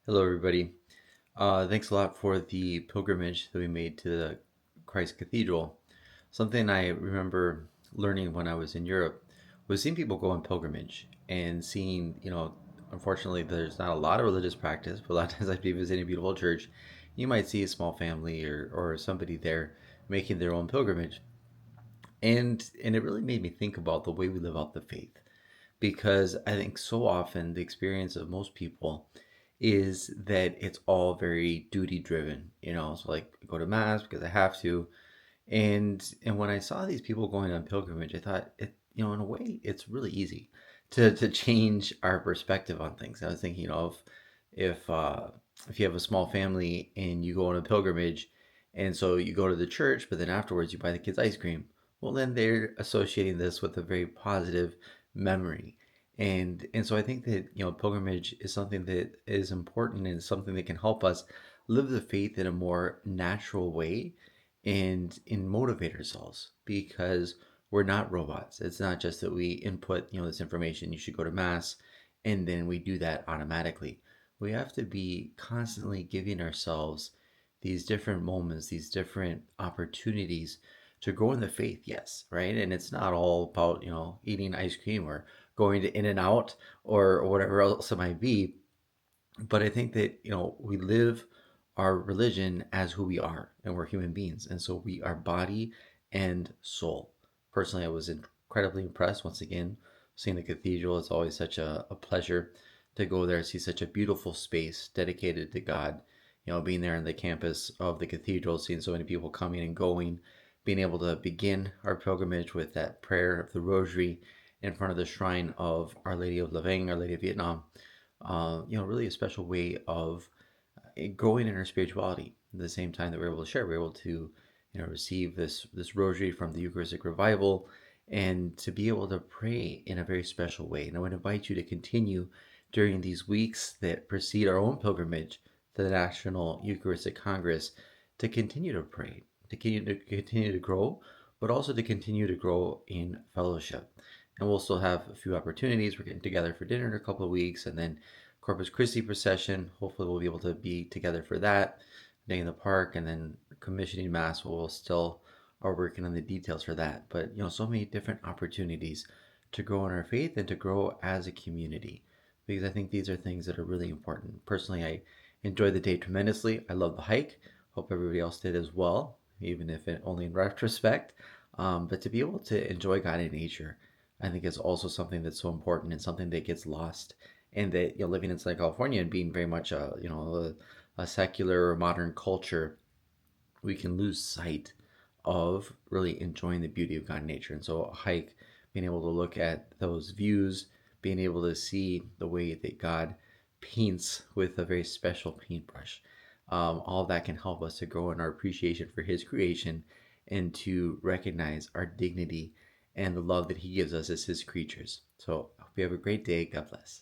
Hello, everybody. Thanks a lot for the pilgrimage that we made to the Christ Cathedral. Something I remember learning when I was in Europe was seeing people go on pilgrimage and seeing, unfortunately, there's not a lot of religious practice, but a lot of times I'd be visiting a beautiful church. You might see a small family or somebody there making their own pilgrimage. And it really made me think about the way we live out the faith because I think so often the experience of most people is that it's all very duty driven, so like I go to mass because I have to. And when I saw these people going on pilgrimage, I thought in a way it's really easy to change our perspective on things. I was thinking, if if you have a small family and you go on a pilgrimage, and so you go to the church, but then afterwards you buy the kids ice cream. Well, then they're associating this with a very positive memory. And so I think that pilgrimage is something that is important and something that can help us live the faith in a more natural way and motivate ourselves because we're not robots. It's not just that we input, this information, you should go to mass, and then we do that automatically. We have to be constantly giving ourselves these different moments, these different opportunities to grow in the faith, yes, right? And it's not all about, eating ice cream or going to In and Out or whatever else it might be, but I think that, we live our religion as who we are, and we're human beings. And so we are body and soul. Personally, I was incredibly impressed once again seeing the cathedral. It's always such a pleasure to go there, see such a beautiful space dedicated to God. Being there on the campus of the cathedral, seeing so many people coming and going, being able to begin our pilgrimage with that prayer of the rosary in front of the shrine of Our Lady of Lavang, Our Lady of Vietnam, really a special way of growing in our spirituality. At the same time that we're able to share, we're able to, receive this rosary from the Eucharistic revival, and to be able to pray in a very special way. And I would invite you to continue during these weeks that precede our own pilgrimage to the National Eucharistic Congress to continue to pray, to continue to grow, but also to continue to grow in fellowship. And we'll still have a few opportunities. We're getting together for dinner in a couple of weeks, and then Corpus Christi procession. Hopefully, we'll be able to be together for that day in the park, and then commissioning mass. We'll still are working on the details for that. But so many different opportunities to grow in our faith and to grow as a community, because I think these are things that are really important. Personally, I enjoyed the day tremendously. I love the hike. Hope everybody else did as well, even if it only in retrospect. But to be able to enjoy God in nature, I think is also something that's so important and something that gets lost. And that living in Southern California and being very much a secular or modern culture, we can lose sight of really enjoying the beauty of God in nature. And so a hike, being able to look at those views, being able to see the way that God paints with a very special paintbrush, all that can help us to grow in our appreciation for His creation and to recognize our dignity and the love that He gives us as His creatures. So I hope you have a great day. God bless.